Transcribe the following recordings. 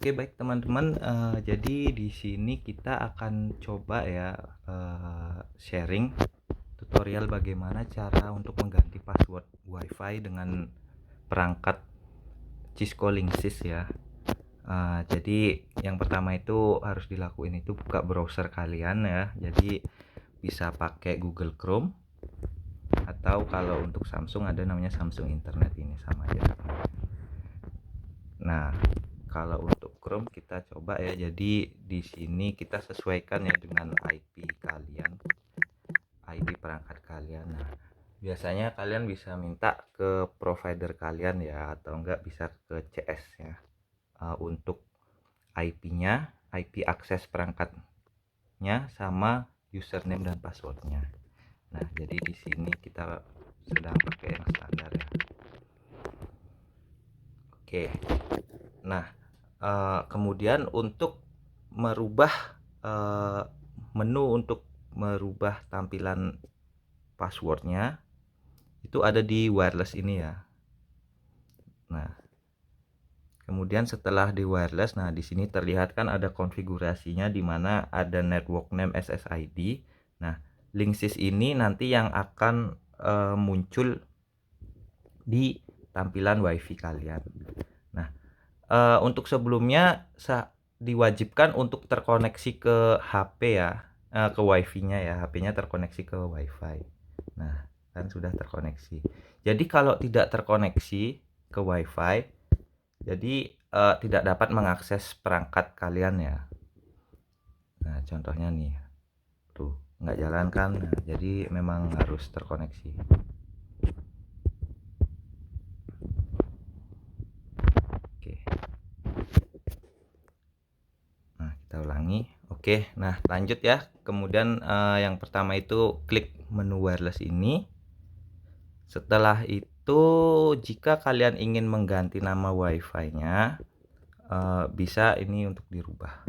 Oke, baik teman-teman, jadi di sini kita akan coba ya, sharing tutorial bagaimana cara untuk mengganti password WiFi dengan perangkat Cisco Linksys ya. Jadi yang pertama itu harus dilakuin itu buka browser kalian ya. Jadi bisa pakai Google Chrome atau kalau untuk Samsung ada namanya Samsung Internet, ini sama aja. Nah, kalau untuk Chrome kita coba ya. Jadi di sini kita sesuaikan ya dengan IP kalian, IP perangkat kalian. Nah, biasanya kalian bisa minta ke provider kalian ya, atau enggak bisa ke CS ya. Untuk IP-nya, IP akses perangkatnya sama username dan passwordnya. Nah, jadi di sini kita sedang pakai yang standar ya. Oke. Nah, kemudian untuk merubah menu untuk merubah tampilan passwordnya itu ada di wireless ini ya. Nah, kemudian setelah di wireless, nah di sini terlihat kan ada konfigurasinya di mana ada network name SSID. Nah, Linksys ini nanti yang akan muncul di tampilan WiFi kalian. Nah, untuk sebelumnya diwajibkan untuk terkoneksi ke HP ya, ke WiFi-nya ya, HP-nya terkoneksi ke WiFi. Nah, kan sudah terkoneksi. Jadi kalau tidak terkoneksi ke WiFi, jadi tidak dapat mengakses perangkat kalian ya. Nah, contohnya nih, tuh nggak jalan kan? Nah, jadi memang harus terkoneksi. Oke. Nah, kita ulangi. Oke, nah lanjut ya. Kemudian yang pertama itu klik menu wireless ini. Setelah itu, jika kalian ingin mengganti nama WiFi-nya, bisa ini untuk dirubah.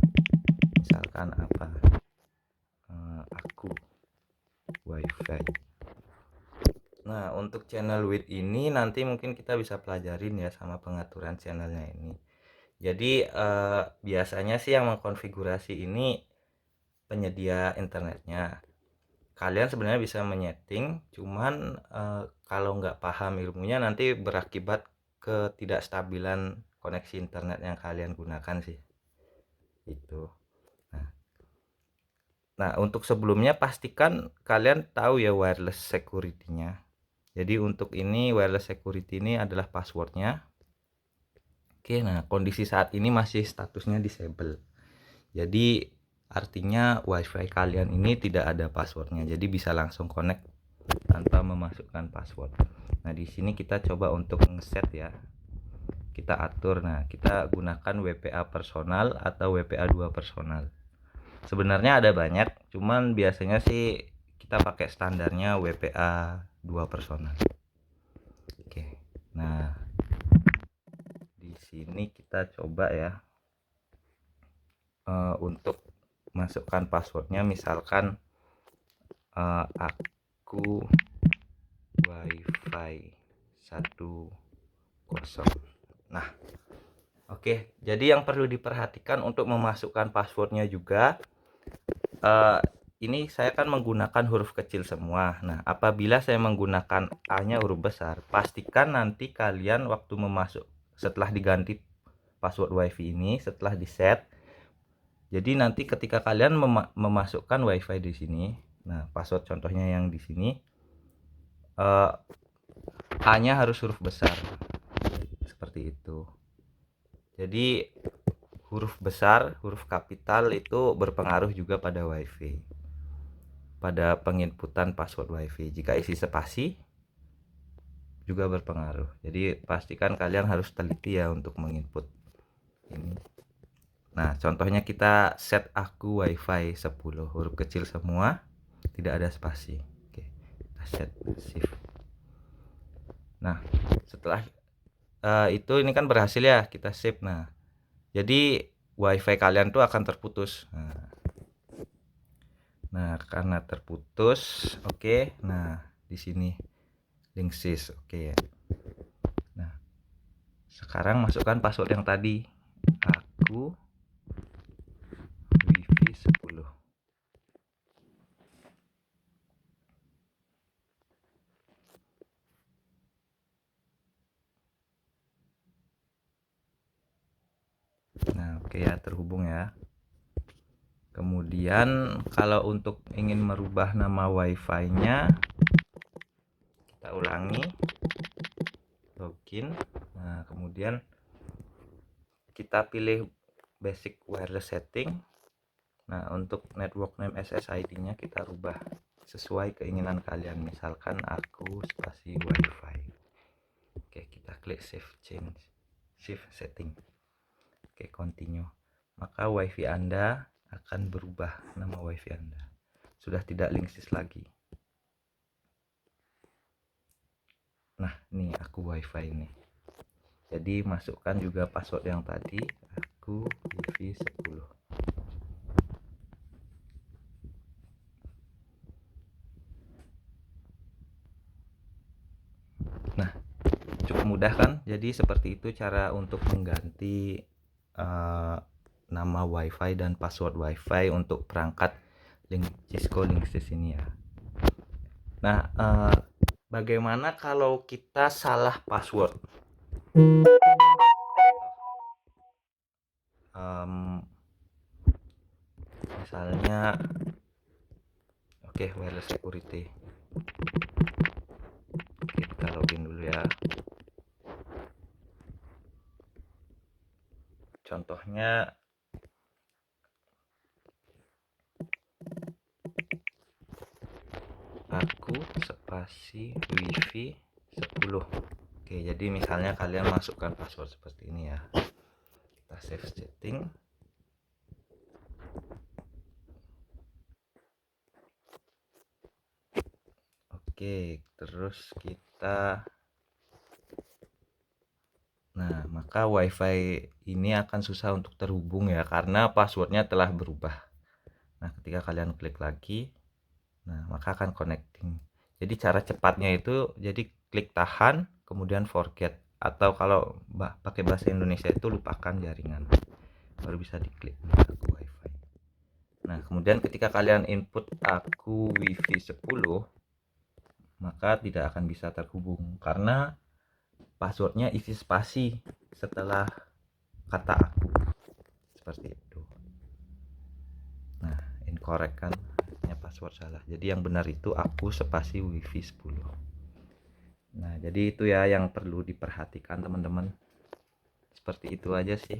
Misalkan apa? Aku WiFi. Nah, untuk channel width ini nanti mungkin kita bisa pelajarin ya sama pengaturan channelnya ini. Jadi biasanya sih yang mengkonfigurasi ini penyedia internetnya. Kalian sebenarnya bisa menyeting, cuman kalau nggak paham ilmunya nanti berakibat ketidakstabilan koneksi internet yang kalian gunakan sih. Itu. Nah, untuk sebelumnya pastikan kalian tahu ya wireless security-nya. Jadi untuk ini wireless security ini adalah passwordnya. Oke, nah kondisi saat ini masih statusnya disable. Jadi artinya WiFi kalian ini tidak ada passwordnya. Jadi bisa langsung connect tanpa memasukkan password. Nah, di sini kita coba untuk ngeset ya. Kita atur. Nah, kita gunakan WPA personal atau WPA 2 personal. Sebenarnya ada banyak, cuman biasanya sih kita pakai standarnya WPA 2 personal. Oke. Nah, di sini kita coba ya untuk masukkan passwordnya, misalkan aku WiFi 10. Nah, oke. Jadi yang perlu diperhatikan untuk memasukkan passwordnya juga, ini saya kan menggunakan huruf kecil semua. Nah, apabila saya menggunakan A-nya huruf besar, pastikan nanti kalian waktu setelah diganti password WiFi ini, setelah di set, jadi nanti ketika kalian memasukkan WiFi di sini, nah password contohnya yang di sini, A-nya harus huruf besar, seperti itu. Jadi huruf besar, huruf kapital itu berpengaruh juga pada WiFi, pada penginputan password WiFi. Jika isi spasi juga berpengaruh. Jadi pastikan kalian harus teliti ya untuk menginput ini. Nah, contohnya kita set aku WiFi 10, huruf kecil semua, tidak ada spasi. Oke, kita set shift. Nah, setelah itu ini kan berhasil ya, kita save. Nah, jadi WiFi kalian tuh akan terputus. Nah, karena terputus, oke. Nah, di sini Linksys, oke. Nah, sekarang masukkan password yang tadi, aku aku wifi 10. Nah, oke ya, terhubung ya. Kemudian kalau untuk ingin merubah nama wifi-nya, kita ulangi, login. Nah, kemudian kita pilih basic wireless setting. Nah, untuk network name SSID-nya kita rubah sesuai keinginan kalian. Misalkan aku spasi wifi. Oke, kita klik save change, shift setting. Oke, continue. Maka wifi Anda akan berubah, nama wifi Anda sudah tidak Linksys lagi. Nah, ini aku wifi ini. Jadi masukkan juga password yang tadi, aku wifi 10. Nah, cukup mudah kan? Jadi seperti itu cara untuk mengganti nama wifi dan password wifi untuk perangkat Cisco Linksys ini ya. Nah, bagaimana kalau kita salah password? Misalnya, oke, wireless security. Oke, kita login dulu ya. Contohnya aku spasi wifi 10. Oke, jadi misalnya kalian masukkan password seperti ini ya. Kita save setting. Oke, terus kita, nah, maka wifi ini akan susah untuk terhubung ya, karena passwordnya telah berubah. Nah, ketika kalian klik lagi, nah, maka akan connecting. Jadi cara cepatnya itu, jadi klik tahan, kemudian forget. Atau kalau pakai bahasa Indonesia itu lupakan jaringan. Baru bisa diklik aku wifi. Nah, kemudian ketika kalian input aku wifi 10, maka tidak akan bisa terhubung karena passwordnya isi spasi setelah kata aku, seperti itu. Nah, incorrect kan, password salah. Jadi yang benar itu aku spasi wifi 10. Nah, jadi itu ya yang perlu diperhatikan teman-teman. Seperti itu aja sih.